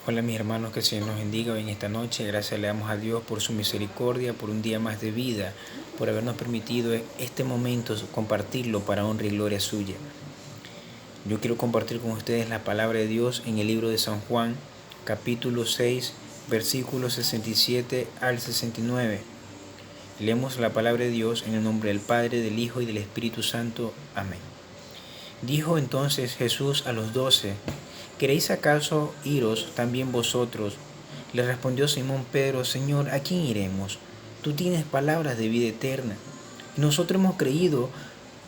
Hola mis hermanos, que el Señor nos bendiga hoy en esta noche. Gracias le damos a Dios por su misericordia, por un día más de vida, por habernos permitido este momento compartirlo para honra y gloria suya. Yo quiero compartir con ustedes la palabra de Dios en el libro de San Juan, capítulo 6, versículos 67 al 69. Leemos la palabra de Dios en el nombre del Padre, del Hijo y del Espíritu Santo. Amén. Dijo entonces Jesús a los 12: ¿Queréis acaso iros también vosotros? Le respondió Simón Pedro: Señor, ¿a quién iremos? Tú tienes palabras de vida eterna. Y nosotros hemos creído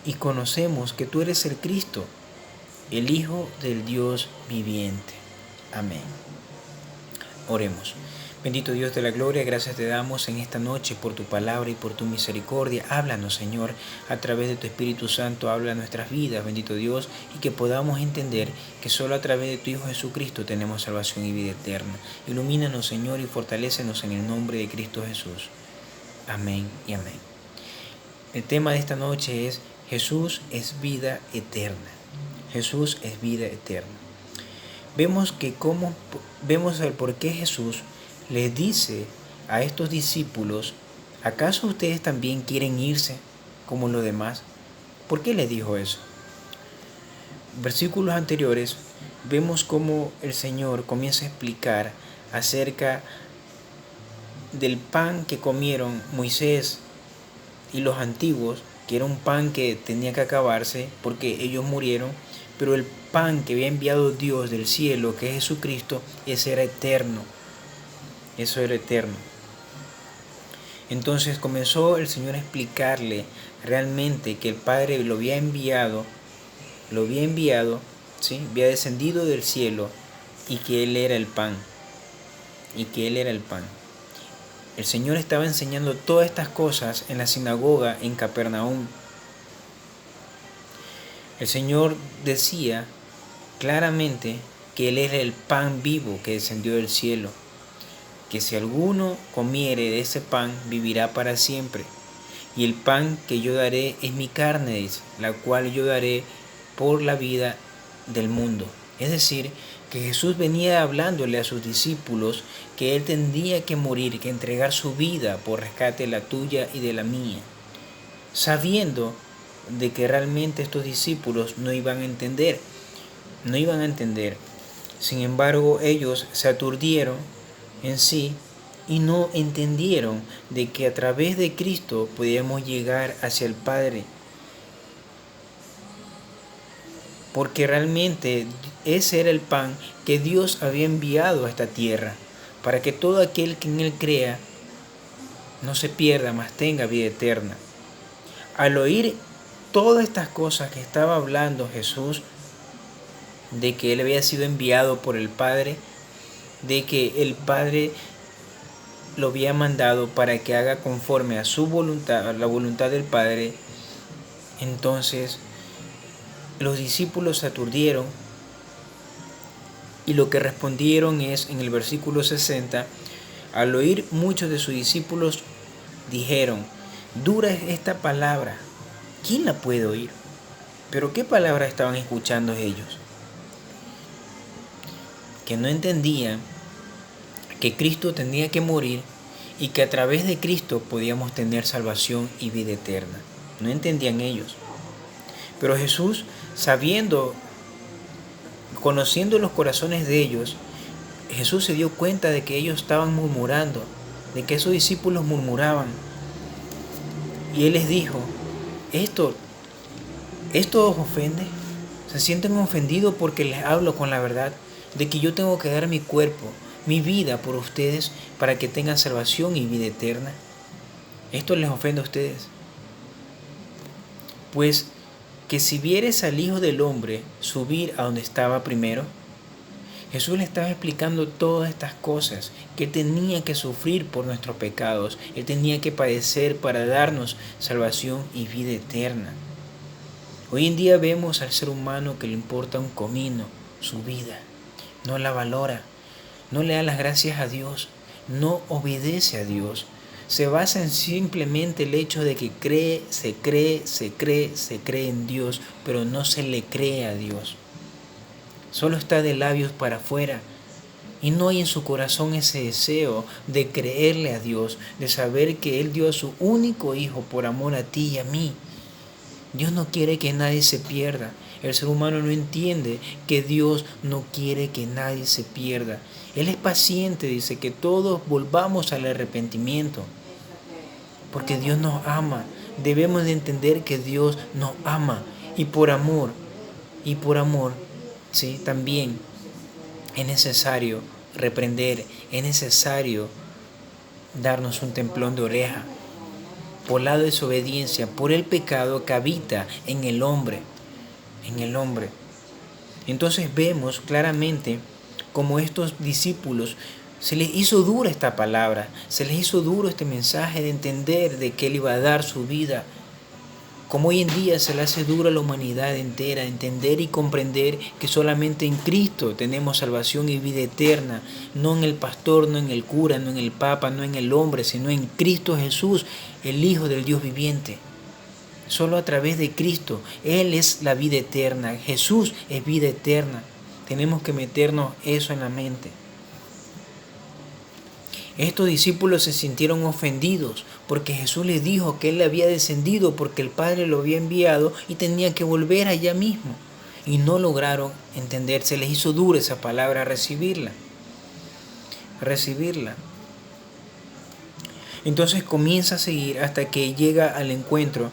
y conocemos que tú eres el Cristo, el Hijo del Dios viviente. Amén. Oremos. Bendito Dios de la gloria, gracias te damos en esta noche por tu palabra y por tu misericordia. Háblanos, Señor, a través de tu Espíritu Santo, habla nuestras vidas, bendito Dios, y que podamos entender que solo a través de tu Hijo Jesucristo tenemos salvación y vida eterna. Ilumínanos, Señor, y fortalécenos en el nombre de Cristo Jesús. Amén y amén. El tema de esta noche es: Jesús es vida eterna. Jesús es vida eterna. Vemos el por qué Jesús les dice a estos discípulos: ¿acaso ustedes también quieren irse como los demás? ¿Por qué les dijo eso? Versículos anteriores vemos cómo el Señor comienza a explicar acerca del pan que comieron Moisés y los antiguos, que era un pan que tenía que acabarse porque ellos murieron, pero el pan que había enviado Dios del cielo, que es Jesucristo, ese era eterno. Eso era eterno. Entonces comenzó el Señor a explicarle realmente que el Padre lo había enviado, ¿sí? Había descendido del cielo y que Él era el pan. El Señor estaba enseñando todas estas cosas en la sinagoga en Capernaum. El Señor decía claramente que Él era el pan vivo que descendió del cielo, que si alguno comiere de ese pan vivirá para siempre. Y el pan que yo daré es mi carne, dice, la cual yo daré por la vida del mundo. Es decir, que Jesús venía hablándole a sus discípulos que Él tendría que morir, que entregar su vida por rescate de la tuya y de la mía, sabiendo de que realmente estos discípulos no iban a entender. Sin embargo, ellos se aturdieron en sí y no entendieron de que a través de Cristo podíamos llegar hacia el Padre, porque realmente ese era el pan que Dios había enviado a esta tierra, para que todo aquel que en Él crea no se pierda, mas tenga vida eterna. Al oír todas estas cosas que estaba hablando Jesús, de que Él había sido enviado por el Padre, de que el Padre lo había mandado para que haga conforme a su voluntad, a la voluntad del Padre, entonces los discípulos se aturdieron y lo que respondieron es en el versículo 60, al oír muchos de sus discípulos dijeron: dura es esta palabra, ¿quién la puede oír? Pero ¿qué palabra estaban escuchando ellos? Que no entendían que Cristo tenía que morir y que a través de Cristo podíamos tener salvación y vida eterna. No entendían ellos. Pero Jesús, conociendo los corazones de ellos, Jesús se dio cuenta de que ellos estaban murmurando, de que esos discípulos murmuraban. Y Él les dijo: ¿Esto os ofende? ¿Se sienten ofendidos porque les hablo con la verdad? De que yo tengo que dar mi cuerpo, mi vida por ustedes para que tengan salvación y vida eterna. ¿Esto les ofende a ustedes? Pues que si vieres al Hijo del Hombre subir a donde estaba primero. Jesús le estaba explicando todas estas cosas, que Él tenía que sufrir por nuestros pecados, Él tenía que padecer para darnos salvación y vida eterna. Hoy en día vemos al ser humano que le importa un comino su vida, no la valora, no le da las gracias a Dios, no obedece a Dios. Se basa en simplemente el hecho de que se cree en Dios, pero no se le cree a Dios. Solo está de labios para afuera, y no hay en su corazón ese deseo de creerle a Dios, de saber que Él dio a su único Hijo por amor a ti y a mí. Dios no quiere que nadie se pierda. El ser humano no entiende que Dios no quiere que nadie se pierda. Él es paciente, dice, que todos volvamos al arrepentimiento. Porque Dios nos ama. Debemos de entender que Dios nos ama. Y por amor, ¿sí? También es necesario reprender, es necesario darnos un templón de oreja por la desobediencia, por el pecado que habita en el hombre. Entonces vemos claramente cómo estos discípulos se les hizo dura esta palabra, se les hizo duro este mensaje de entender de que Él iba a dar su vida. Como hoy en día se le hace duro a la humanidad entera entender y comprender que solamente en Cristo tenemos salvación y vida eterna, no en el pastor, no en el cura, no en el papa, no en el hombre, sino en Cristo Jesús, el Hijo del Dios viviente. Solo a través de Cristo, Él es la vida eterna, Jesús es vida eterna. Tenemos que meternos eso en la mente. Estos discípulos se sintieron ofendidos porque Jesús les dijo que Él había descendido porque el Padre lo había enviado y tenía que volver allá mismo. Y no lograron entender, se les hizo dura esa palabra recibirla. Entonces comienza a seguir hasta que llega al encuentro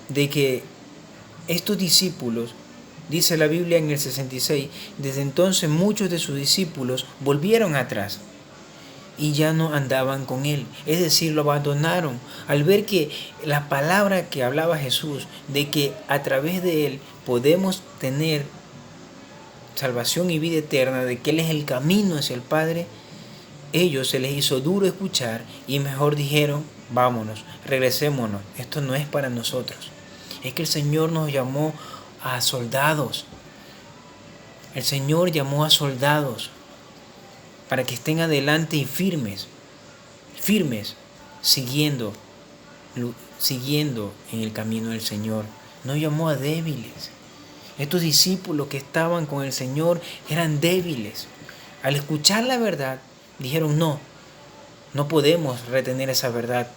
de que estos discípulos, dice la Biblia en el 66, desde entonces muchos de sus discípulos volvieron atrás y ya no andaban con Él, es decir, lo abandonaron al ver que la palabra que hablaba Jesús, de que a través de Él podemos tener salvación y vida eterna, de que Él es el camino hacia el Padre, ellos se les hizo duro escuchar y mejor dijeron, vámonos, regresémonos, esto no es para nosotros. Es que el Señor nos llamó a soldados. El Señor llamó a soldados para que estén adelante y firmes, siguiendo en el camino del Señor. No llamó a débiles. Estos discípulos que estaban con el Señor eran débiles. Al escuchar la verdad, dijeron, no podemos retener esa verdad.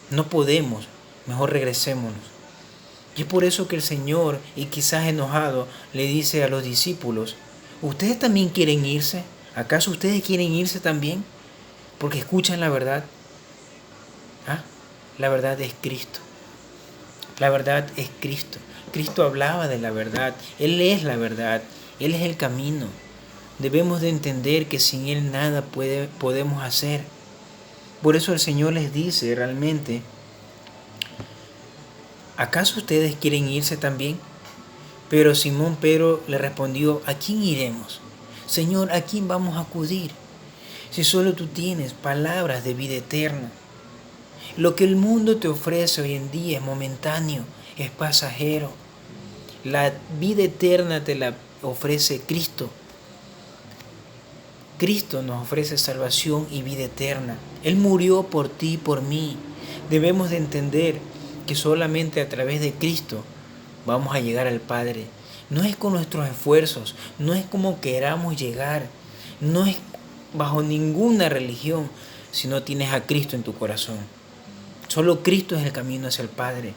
No podemos, mejor regresémonos. Y es por eso que el Señor, y quizás enojado, le dice a los discípulos, ¿ustedes también quieren irse? ¿Acaso ustedes quieren irse también? Porque escuchan la verdad. La verdad es Cristo. La verdad es Cristo. Cristo hablaba de la verdad. Él es la verdad. Él es el camino. Debemos de entender que sin Él nada podemos hacer. Por eso el Señor les dice realmente, ¿acaso ustedes quieren irse también? Pero Simón Pedro le respondió, ¿a quién iremos? Señor, ¿a quién vamos a acudir? Si solo tú tienes palabras de vida eterna. Lo que el mundo te ofrece hoy en día es momentáneo, es pasajero. La vida eterna te la ofrece Cristo. Cristo nos ofrece salvación y vida eterna. Él murió por ti y por mí. Debemos de entender que solamente a través de Cristo vamos a llegar al Padre. No es con nuestros esfuerzos, no es como queramos llegar, no es bajo ninguna religión, si no tienes a Cristo en tu corazón. Solo Cristo es el camino hacia el Padre.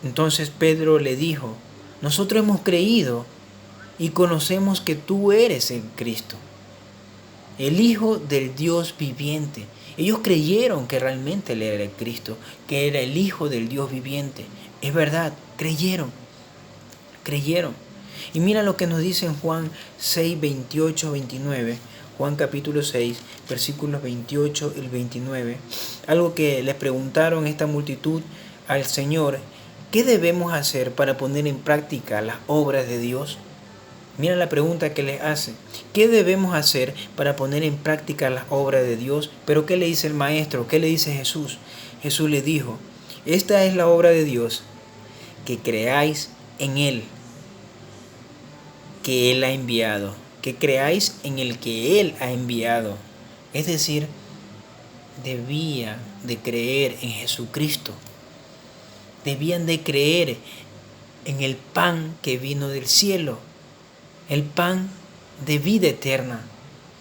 Entonces Pedro le dijo, nosotros hemos creído y conocemos que tú eres el Cristo, el Hijo del Dios viviente. Ellos creyeron que realmente Él era el Cristo, que era el Hijo del Dios viviente. Es verdad, creyeron. Y mira lo que nos dice en Juan 6, 28, 29. Juan capítulo 6, versículos 28 y 29. Algo que le preguntaron esta multitud al Señor, ¿qué debemos hacer para poner en práctica las obras de Dios? Mira la pregunta que les hace. ¿Qué debemos hacer para poner en práctica las obras de Dios? Pero ¿qué le dice el Maestro? ¿Qué le dice Jesús? Jesús le dijo, esta es la obra de Dios, que creáis en Él, que Él ha enviado. Que creáis en el que Él ha enviado. Es decir, debía de creer en Jesucristo. Debían de creer en el pan que vino del cielo, el pan de vida eterna,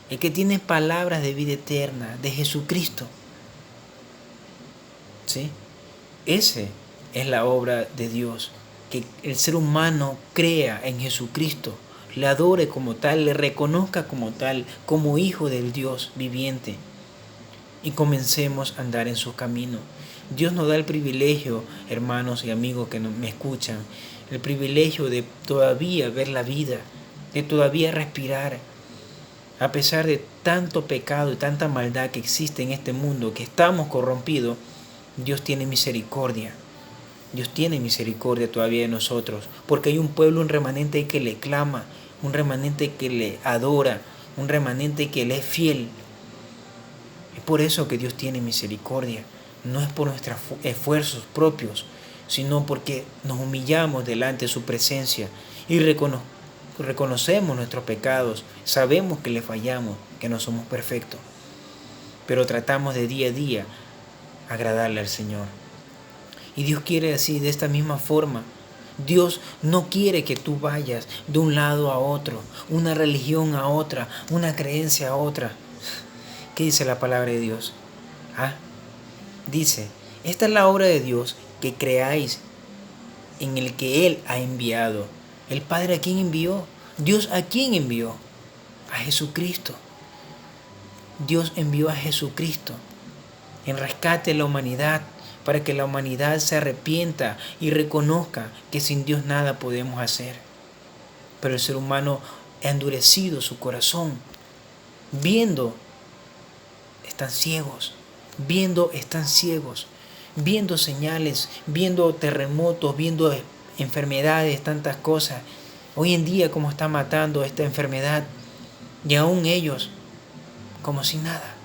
el que tiene palabras de vida eterna, de Jesucristo. ¿Sí? Ese es la obra de Dios, que el ser humano crea en Jesucristo, le adore como tal, le reconozca como tal, como hijo del Dios viviente, y comencemos a andar en su camino. Dios nos da el privilegio, hermanos y amigos que me escuchan, el privilegio de todavía ver la vida, de todavía respirar. A pesar de tanto pecado y tanta maldad que existe en este mundo, que estamos corrompidos, Dios tiene misericordia. Dios tiene misericordia todavía de nosotros, porque hay un pueblo, un remanente que le clama, un remanente que le adora, un remanente que le es fiel. Es por eso que Dios tiene misericordia. No es por nuestros esfuerzos propios, sino porque nos humillamos delante de su presencia y reconocemos nuestros pecados, sabemos que le fallamos, que no somos perfectos, pero tratamos de día a día agradarle al Señor. Y Dios quiere así, de esta misma forma. Dios no quiere que tú vayas de un lado a otro, una religión a otra, una creencia a otra. ¿Qué dice la palabra de Dios? Dice, esta es la obra de Dios, que creáis en el que Él ha enviado. ¿El Padre a quién envió? ¿Dios a quién envió? A Jesucristo. Dios envió a Jesucristo en rescate de la humanidad, para que la humanidad se arrepienta y reconozca que sin Dios nada podemos hacer. Pero el ser humano ha endurecido su corazón. Viendo, están ciegos. Viendo señales, viendo terremotos, viendo enfermedades, tantas cosas. Hoy en día, como está matando esta enfermedad, y aún ellos, como si nada.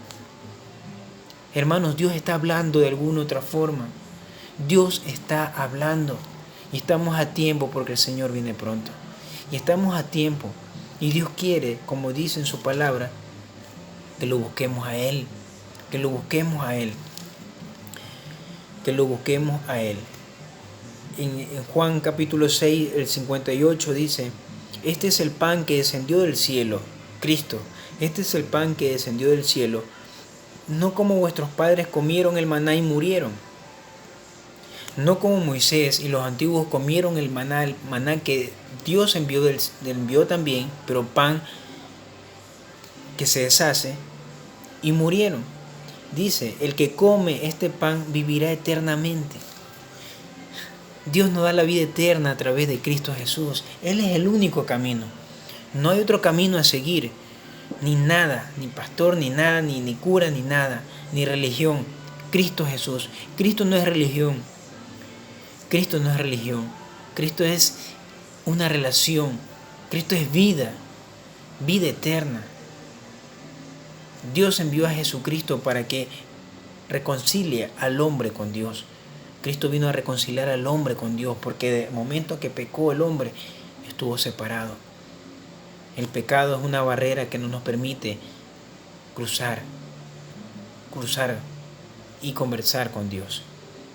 Hermanos, Dios está hablando de alguna otra forma. Dios está hablando. Y estamos a tiempo, porque el Señor viene pronto. Y estamos a tiempo. Y Dios quiere, como dice en su palabra, que lo busquemos a Él. Que lo busquemos a Él. Que lo busquemos a Él. En Juan capítulo 6, el 58 dice, este es el pan que descendió del cielo, Cristo. Este es el pan que descendió del cielo. No como vuestros padres comieron el maná y murieron. No como Moisés y los antiguos comieron el maná que Dios envió también, pero pan que se deshace, y murieron. Dice, el que come este pan vivirá eternamente. Dios nos da la vida eterna a través de Cristo Jesús. Él es el único camino. No hay otro camino a seguir. Ni nada, ni pastor, ni nada, ni cura, ni nada, ni religión. Cristo Jesús. Cristo no es religión. Cristo no es religión. Cristo es una relación. Cristo es vida. Vida eterna. Dios envió a Jesucristo para que reconcilie al hombre con Dios. Cristo vino a reconciliar al hombre con Dios, porque de momento que pecó el hombre, estuvo separado. El pecado es una barrera que no nos permite cruzar y conversar con Dios.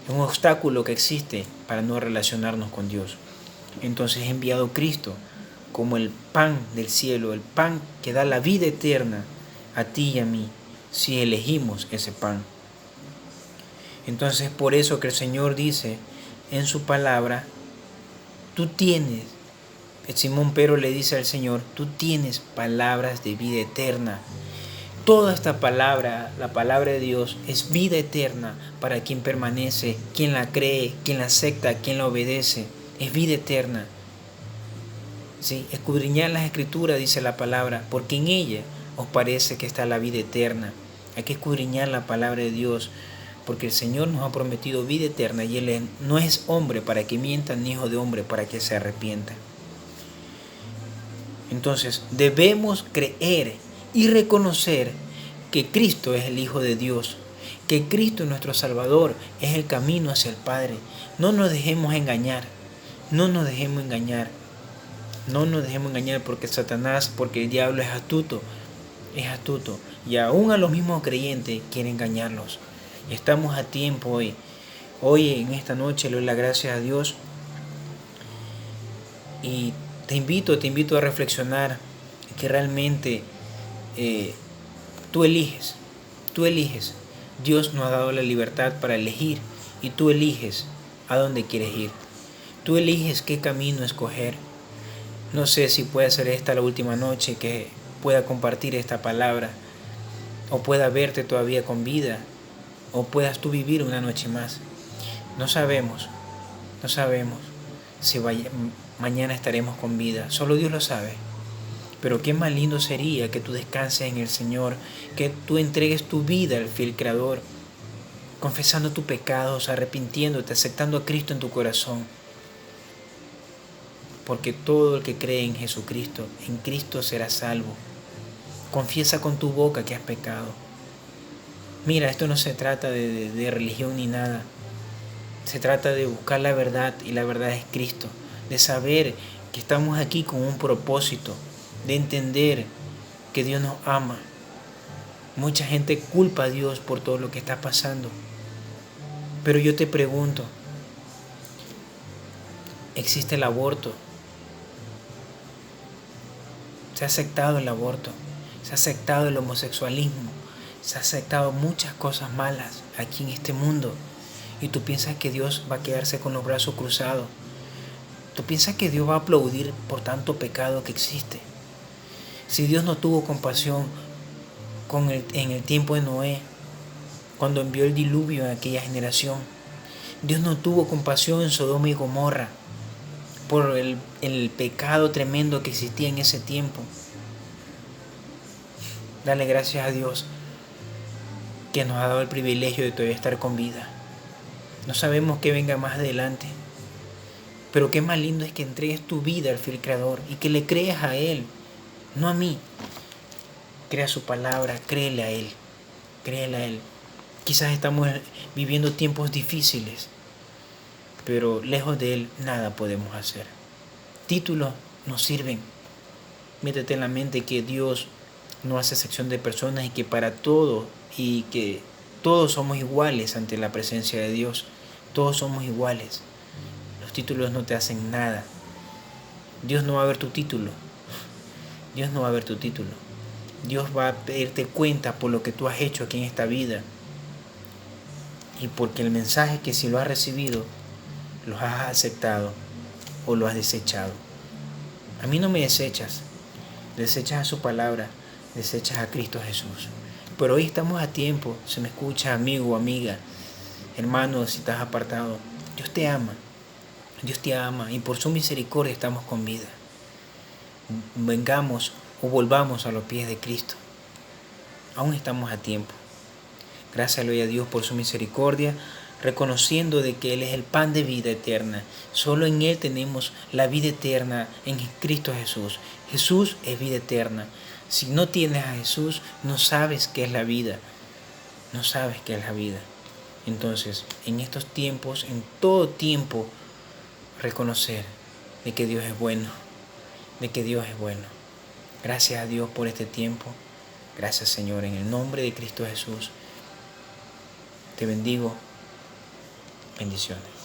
Es un obstáculo que existe para no relacionarnos con Dios. Entonces he enviado Cristo como el pan del cielo, el pan que da la vida eterna a ti y a mí, si elegimos ese pan. Entonces por eso que el Señor dice en su palabra, tú tienes, Simón Pedro le dice al Señor, tú tienes palabras de vida eterna. Toda esta palabra, la palabra de Dios, es vida eterna para quien permanece, quien la cree, quien la acepta, quien la obedece. Es vida eterna. ¿Sí? Escudriñad las Escrituras, dice la palabra, porque en ella os parece que está la vida eterna. Hay que escudriñar la palabra de Dios, porque el Señor nos ha prometido vida eterna y Él no es hombre para que mienta, ni hijo de hombre para que se arrepienta. Entonces debemos creer y reconocer que Cristo es el Hijo de Dios, que Cristo es nuestro Salvador, es el camino hacia el Padre. No nos dejemos engañar, no nos dejemos engañar porque Satanás, porque el diablo es astuto, y aún a los mismos creyentes quiere engañarlos. Estamos a tiempo hoy. Hoy en esta noche le doy las gracias a Dios y Te invito a reflexionar que realmente tú eliges. Dios nos ha dado la libertad para elegir y tú eliges a dónde quieres ir. Tú eliges qué camino escoger. No sé si puede ser esta la última noche que pueda compartir esta palabra, o pueda verte todavía con vida, o puedas tú vivir una noche más. No sabemos si mañana estaremos con vida, solo Dios lo sabe. Pero qué más lindo sería que tú descanses en el Señor, que tú entregues tu vida al fiel Creador, confesando tus pecados, arrepintiéndote, aceptando a Cristo en tu corazón. Porque todo el que cree en Jesucristo, en Cristo será salvo. Confiesa con tu boca que has pecado. Mira, esto no se trata de religión ni nada. Se trata de buscar la verdad, y la verdad es Cristo. De saber que estamos aquí con un propósito, de entender que Dios nos ama. Mucha gente culpa a Dios por todo lo que está pasando. Pero yo te pregunto, ¿existe el aborto? Se ha aceptado el aborto, se ha aceptado el homosexualismo, se ha aceptado muchas cosas malas aquí en este mundo. Y tú piensas que Dios va a quedarse con los brazos cruzados. Tú piensas que Dios va a aplaudir por tanto pecado que existe. Si Dios no tuvo compasión en el tiempo de Noé, cuando envió el diluvio en aquella generación, Dios no tuvo compasión en Sodoma y Gomorra por el pecado tremendo que existía en ese tiempo. Dale gracias a Dios que nos ha dado el privilegio de todavía estar con vida. No sabemos qué venga más adelante, pero qué más lindo es que entregues tu vida al fiel Creador y que le creas a Él, no a mí. Crea su palabra, créele a Él, créele a Él. Quizás estamos viviendo tiempos difíciles, pero lejos de Él nada podemos hacer. Títulos no sirven. Métete en la mente que Dios no hace excepción de personas y que para todos, y que todos somos iguales ante la presencia de Dios. Todos somos iguales. Los títulos no te hacen nada. Dios no va a ver tu título. Dios no va a ver tu título. Dios va a pedirte cuenta por lo que tú has hecho aquí en esta vida. Y porque el mensaje que si lo has recibido, lo has aceptado o lo has desechado. A mí no me desechas. Desechas a su palabra. Desechas a Cristo Jesús. Pero hoy estamos a tiempo. Se me escucha, amigo o amiga. Hermano, si estás apartado. Dios te ama. Dios te ama. Y por su misericordia estamos con vida. Vengamos o volvamos a los pies de Cristo. Aún estamos a tiempo. Gracias le doy a Dios por su misericordia, reconociendo de que Él es el pan de vida eterna. Solo en Él tenemos la vida eterna, en Cristo Jesús. Jesús es vida eterna. Si no tienes a Jesús, no sabes qué es la vida. No sabes qué es la vida. Entonces, en estos tiempos, en todo tiempo, reconocer de que Dios es bueno. De que Dios es bueno. Gracias a Dios por este tiempo. Gracias, Señor, en el nombre de Cristo Jesús. Te bendigo. Bendiciones.